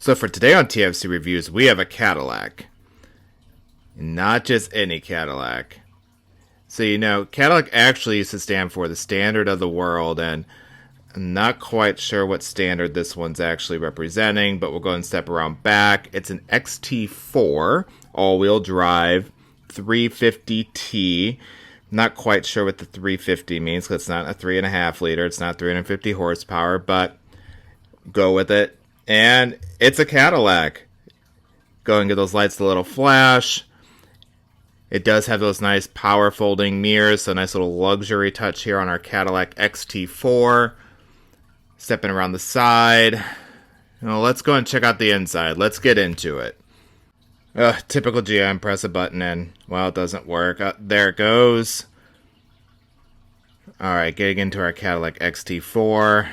So for today on TFC Reviews, we have a Cadillac. Not just any Cadillac. So you know, Cadillac actually used to stand for the standard of the world, and I'm not quite sure what standard this one's actually representing, but we'll go and step around back. It's an XT4, all-wheel drive, 350T. Not quite sure what the 350 means, because it's not a 3.5 liter, it's not 350 horsepower, but go with it. And it's a Cadillac. Go and get those lights a little flash. It does have those nice power folding mirrors, so nice little luxury touch here on our Cadillac XT4. Stepping around the side. Well, let's go and check out the inside. Let's get into it. Typical GM, press a button and, well, it doesn't work. There it goes. Alright, getting into our Cadillac XT4.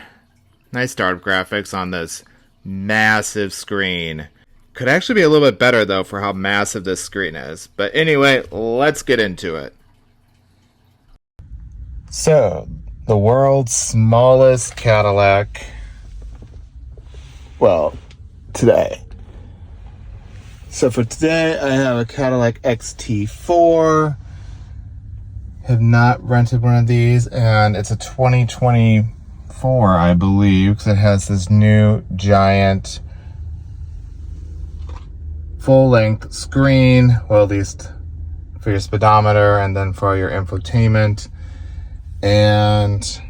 Nice startup graphics on this massive screen. Could actually be a little bit better, though, for how massive this screen is. But anyway, let's get into it. So, the world's smallest Cadillac. Well, today. So for today, I have a Cadillac XT4. Have not rented one of these, and it's a 2024, I believe, because it has this new giant full-length screen, well, at least for your speedometer and then for your infotainment. And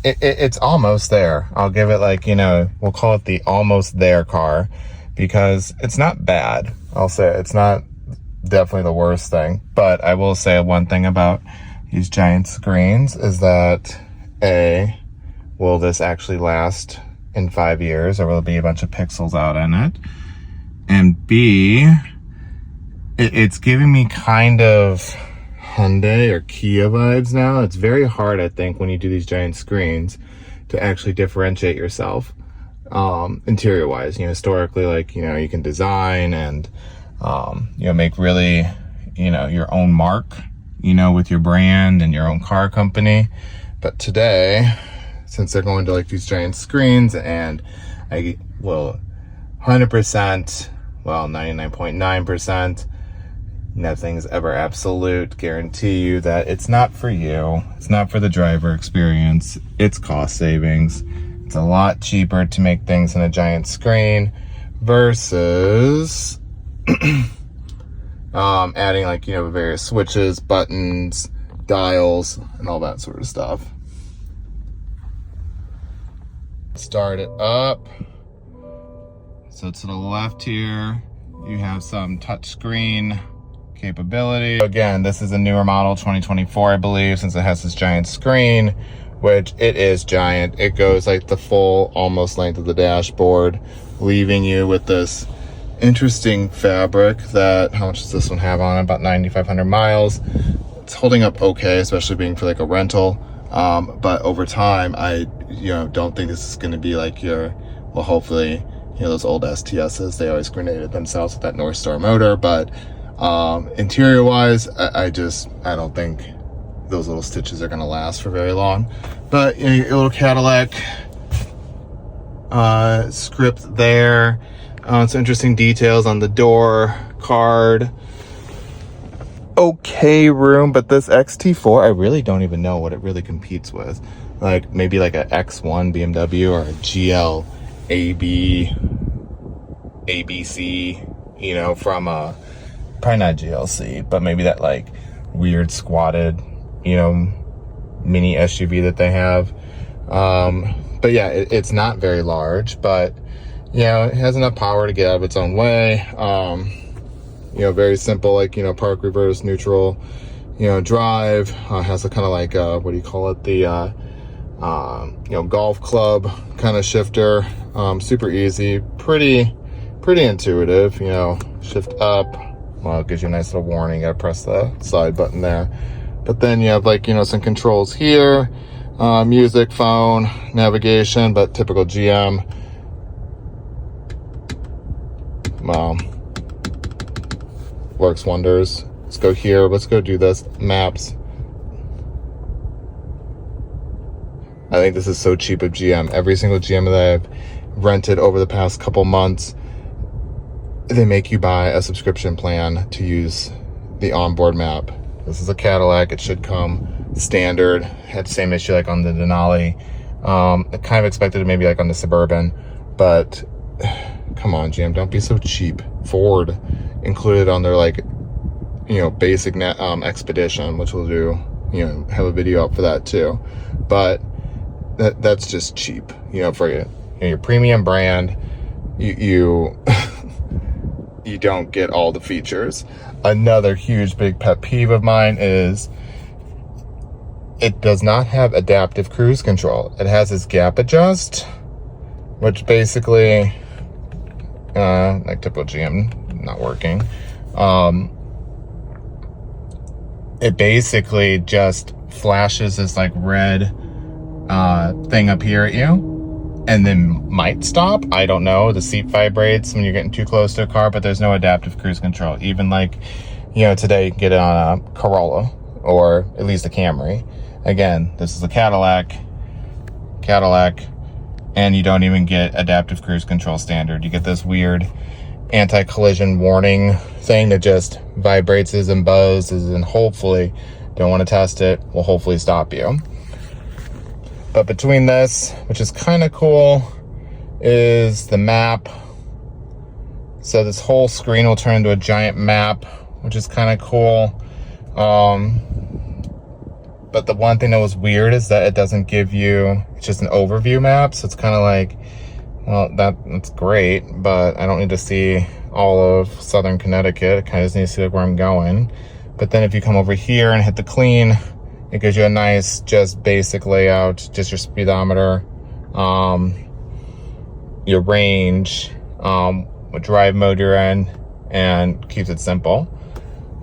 it's almost there. I'll give it, like, you know, we'll call it the almost there car, because it's not bad. I'll say it's not definitely the worst thing, but I will say one thing about these giant screens is that will this actually last in 5 years, or will there be a bunch of pixels out in it? And B, it's giving me kind of Hyundai or Kia vibes now. It's very hard, I think, when you do these giant screens to actually differentiate yourself interior wise. You know, historically, like, you know, you can design and you know, make really, you know, your own mark, you know, with your brand and your own car company. But today, since they're going to like these giant screens, and I will 100%, well, 99.9%, nothing's ever absolute, guarantee you that it's not for you. It's not for the driver experience. It's cost savings. It's a lot cheaper to make things in a giant screen versus adding, like, you know, various switches, buttons, dials, and all that sort of stuff. Start it up. So to the left here, you have some touchscreen capability. Again, this is a newer model, 2024, I believe, since it has this giant screen, which it is giant. It goes like the full almost length of the dashboard, leaving you with this interesting fabric that, how much does this one have on it? About 9,500 miles. It's holding up okay, especially being for like a rental. But over time, I, you know, don't think this is going to be like your, well, hopefully, you know, those old STSs, they always grenaded themselves with that North Star motor. But interior wise, I don't think those little stitches are going to last for very long. But, you know, your little Cadillac script there. Some interesting details on the door card. Okay room, but this XT4, I really don't even know what it really competes with. Like maybe like a X1 BMW or a GL ABC, you know, from probably not GLC, but maybe that like weird squatted, you know, mini SUV that they have. But yeah, it's not very large, but you know, it has enough power to get out of its own way. You know, very simple, like, you know, park, reverse, neutral, you know, drive. Has a kind of like, what do you call it? The, you know, golf club kind of shifter. Super easy, pretty intuitive, you know, shift up. Well, it gives you a nice little warning. You gotta press the side button there. But then you have, like, you know, some controls here, music, phone, navigation, but typical GM. Works wonders. Let's go here. Let's go do this. Maps. I think this is so cheap of GM. Every single GM that I've rented over the past couple months, they make you buy a subscription plan to use the onboard map. This is a Cadillac. It should come standard. Had the same issue like on the Denali. I kind of expected it maybe like on the Suburban, but come on, GM, don't be so cheap. Ford included on their like, you know, basic Expedition, which we'll do, you know, have a video up for that too. But that's just cheap, you know, for your premium brand. You you don't get all the features. Another huge big pet peeve of mine is it does not have adaptive cruise control. It has this gap adjust, which basically, like typical GM, not working. It basically just flashes this like red thing up here at you, and then might stop. I don't know. The seat vibrates when you're getting too close to a car, but there's no adaptive cruise control. Even like, you know, today you can get it on a Corolla or at least a Camry. Again, this is a Cadillac, and you don't even get adaptive cruise control standard. You get this weird anti-collision warning thing that just vibrates and buzzes, and hopefully, don't want to test it, will hopefully stop you. But between this, which is kind of cool, is the map. So this whole screen will turn into a giant map, which is kind of cool. But the one thing that was weird is that it doesn't give you, it's just an overview map. So it's kind of like, well, that's great, but I don't need to see all of Southern Connecticut. I kind of just need to see like where I'm going. But then if you come over here and hit the clean, it gives you a nice, just basic layout, just your speedometer, your range, what drive mode you're in, and keeps it simple.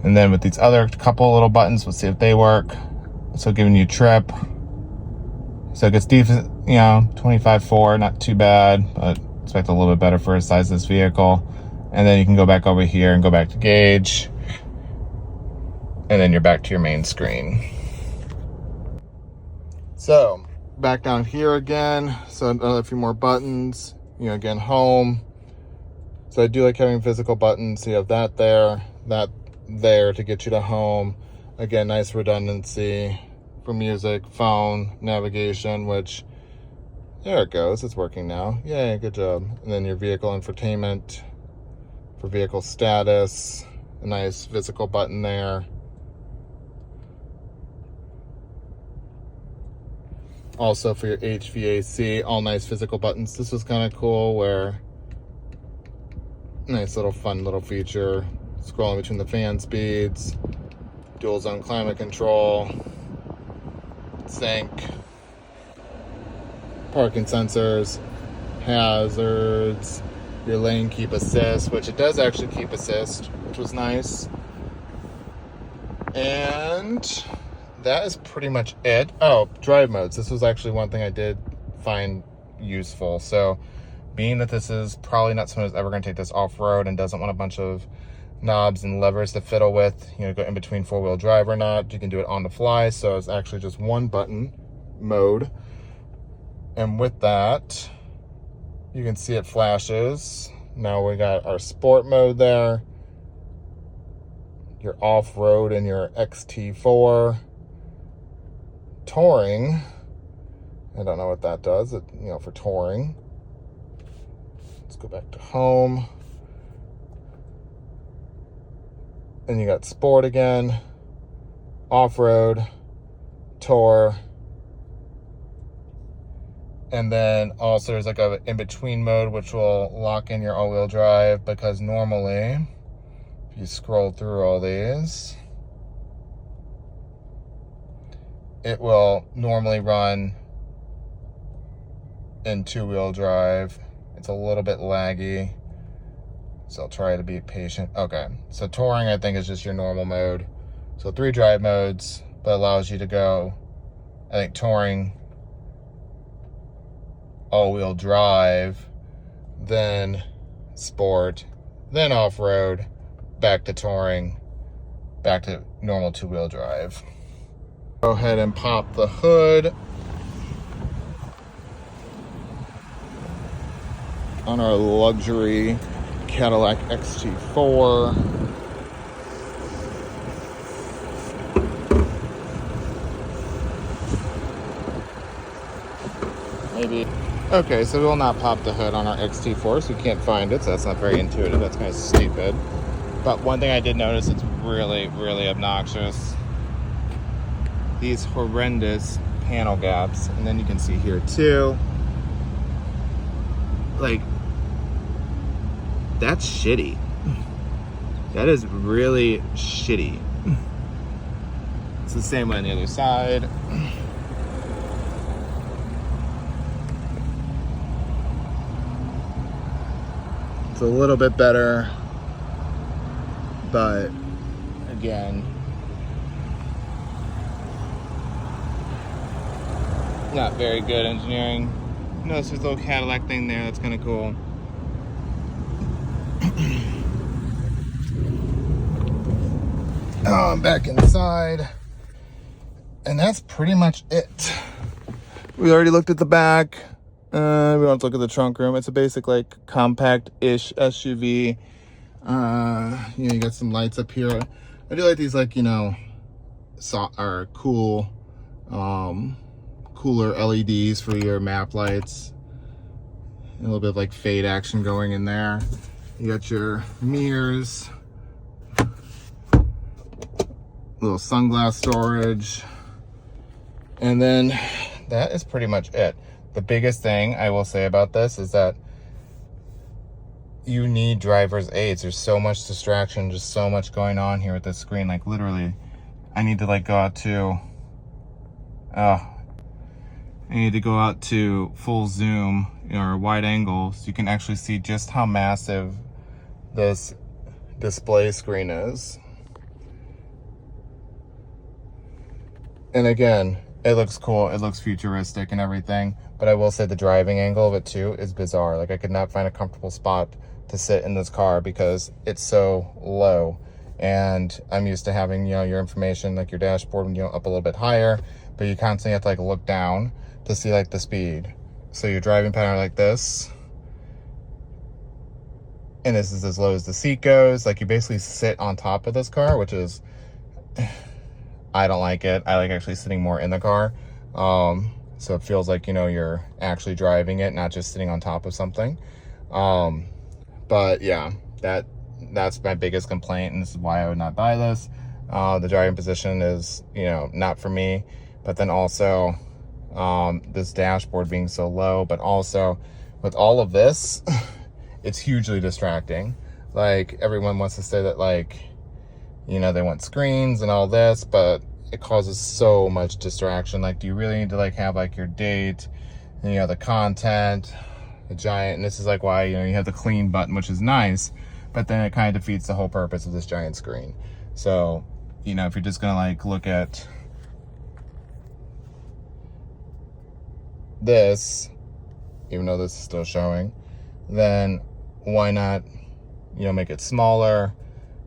And then with these other couple little buttons, let's see if they work. So giving you trip. So it gets decent, you know, 25.4, not too bad, but expect a little bit better for a size of this vehicle. And then you can go back over here and go back to gauge. And then you're back to your main screen. So back down here again. So a few more buttons, you know, again, home. So I do like having physical buttons. So you have that there to get you to home. Again, nice redundancy for music, phone, navigation, which, there it goes, it's working now. Yay, good job. And then your vehicle infotainment for vehicle status, a nice physical button there. Also for your HVAC, all nice physical buttons. This was kind of cool where, nice little fun little feature, scrolling between the fan speeds, dual zone climate control, sync, parking sensors, hazards, your lane keep assist, which it does actually keep assist, which was nice. And that is pretty much it. Oh, drive modes. This was actually one thing I did find useful. So being that this is probably not someone who's ever going to take this off-road and doesn't want a bunch of knobs and levers to fiddle with, you know, go in between four-wheel drive or not, you can do it on the fly. So it's actually just one button mode, and with that you can see it flashes. Now we got our sport mode there, your off-road and your XT4. Touring, I don't know what that does, you know, for touring. Let's go back to home. And you got sport again, off-road, tour, and then also there's like a in-between mode which will lock in your all-wheel drive, because normally if you scroll through all these, it will normally run in two-wheel drive. It's a little bit laggy, so I'll try to be patient. Okay, so touring I think is just your normal mode. So 3 drive modes, but allows you to go, I think, touring, all-wheel drive, then sport, then off-road, back to touring, back to normal 2-wheel drive. Go ahead and pop the hood. on our luxury Cadillac XT4. Maybe. Okay, so we will not pop the hood on our XT4, so we can't find it, so that's not very intuitive. That's kind of stupid. But one thing I did notice, it's really, really obnoxious. These horrendous panel gaps. And then you can see here too. Like, that's shitty. That is really shitty. It's the same way on the other side. It's a little bit better, but again, not very good engineering. Notice this little Cadillac thing there, that's kind of cool. I'm back inside, and that's pretty much it. We already looked at the back. We don't have to look at the trunk room. It's a basic, like, compact-ish SUV. You know, you got some lights up here. I do like these, like, you know, cool, cooler LEDs for your map lights. A little bit of, like, fade action going in there. You got your mirrors. Little sunglass storage. And then that is pretty much it. The biggest thing I will say about this is that you need driver's aids. There's so much distraction, just so much going on here with this screen. Like, literally, I need to, like, go out to, I need to go out to full zoom or wide angle so you can actually see just how massive this display screen is. And again, it looks cool, it looks futuristic and everything, but I will say the driving angle of it too is bizarre. Like, I could not find a comfortable spot to sit in this car because it's so low. And I'm used to having, you know, your information, like your dashboard, you know, up a little bit higher, but you constantly have to, like, look down to see, like, the speed. So your driving pattern like this, and this is as low as the seat goes. Like, you basically sit on top of this car, which is, I don't like it. I like actually sitting more in the car. So it feels like, you know, you're actually driving it, not just sitting on top of something. But yeah, that's my biggest complaint, and this is why I would not buy this. The driving position is, you know, not for me. But then also, this dashboard being so low, but also with all of this, it's hugely distracting. Like, everyone wants to say that, like, you know, they want screens and all this, but it causes so much distraction. Like, do you really need to, like, have, like, your date, and, you know, the content, the giant, and this is, like, why, you know, you have the clean button, which is nice, but then it kind of defeats the whole purpose of this giant screen. So, you know, if you're just gonna, like, look at this, even though this is still showing, then why not, you know, make it smaller,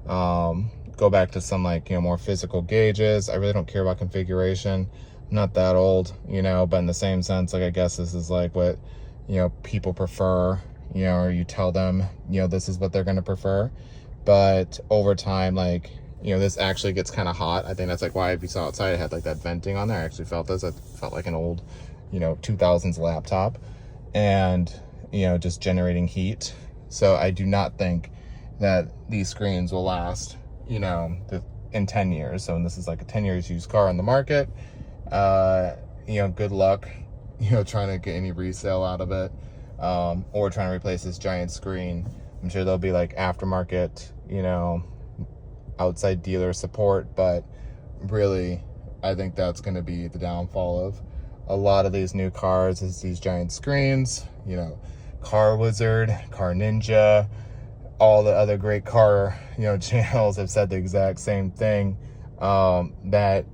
go back to some, like, you know, more physical gauges. I really don't care about configuration. I'm not that old, you know, but in the same sense, like, I guess this is, like, what, you know, people prefer, you know, or you tell them, you know, this is what they're going to prefer. But over time, like, you know, this actually gets kind of hot. I think that's, like, why, if you saw outside, it had, like, that venting on there. I actually felt this. I felt like an old, you know, 2000s laptop, and, you know, just generating heat. So I do not think that these screens will last, you know, in 10 years. So, and this is like a 10 years used car on the market. You know, good luck, you know, trying to get any resale out of it, or trying to replace this giant screen. I'm sure there'll be, like, aftermarket, you know, outside dealer support, but really, I think that's going to be the downfall of a lot of these new cars, is these giant screens. You know, Car Wizard, Car Ninja, all the other great car, you know, channels have said the exact same thing, that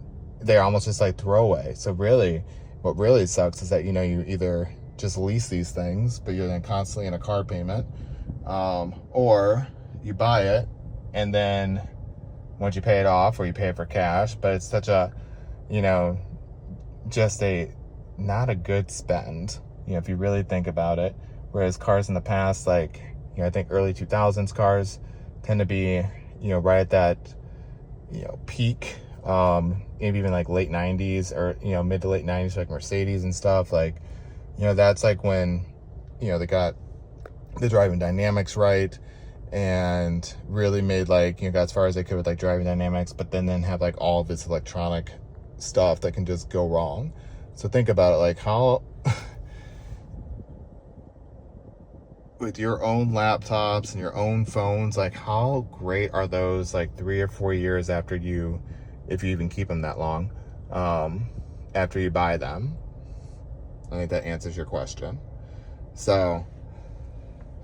they're almost just like throwaway. So really, what really sucks is that, you know, you either just lease these things, but you're then constantly in a car payment, or you buy it and then once you pay it off, or you pay it for cash, but it's such a, you know, just not a good spend, you know, if you really think about it, Whereas cars in the past, like, you know, I think early 2000s cars tend to be, you know, right at that, you know, peak, maybe even like late 90s or, you know, mid to late 90s, like Mercedes and stuff. Like, you know, that's like when, you know, they got the driving dynamics right and really made, like, you know, got as far as they could with like driving dynamics, but then have like all of this electronic stuff that can just go wrong. So think about it, like how with your own laptops and your own phones, like how great are those like 3 or 4 years after you, if you even keep them that long, after you buy them? I think that answers your question. So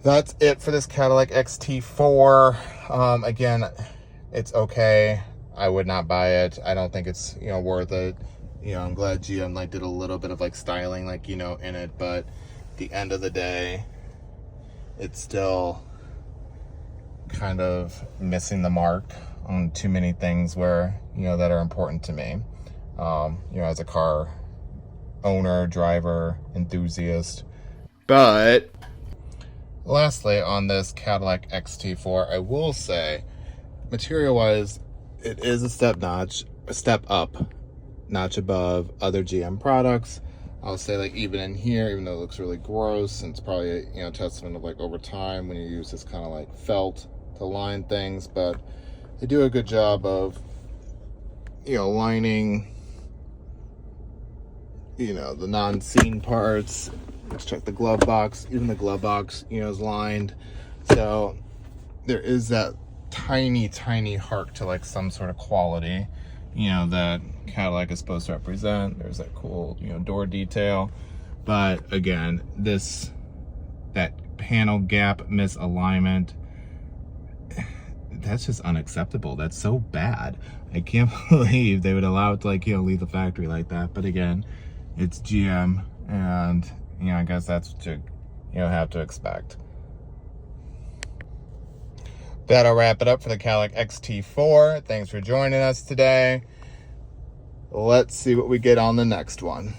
that's it for this Cadillac XT4. Again, it's okay. I would not buy it. I don't think it's, you know, worth it. You know, I'm glad GM like did a little bit of like styling, like, you know, in it, but at the end of the day, it's still kind of missing the mark on too many things where, you know, that are important to me. You know, as a car owner, driver, enthusiast. But lastly, on this Cadillac XT4, I will say, material-wise, it is a step up, notch above other GM products. I'll say, like, even in here, even though it looks really gross, and it's probably a, you know, testament of like over time when you use this kind of like felt to line things, but they do a good job of, you know, lining, you know, the non-seen parts. Let's check the glove box. Even the glove box, you know, is lined. So there is that tiny heart to like some sort of quality, you know, that Cadillac is supposed to represent. There's that cool, you know, door detail. But again, that panel gap misalignment, that's just unacceptable. That's so bad. I can't believe they would allow it to, like, you know, leave the factory like that. But again, it's GM, and, you know, I guess that's what you know, have to expect. That'll wrap it up for the Cadillac XT4. Thanks for joining us today. Let's see what we get on the next one.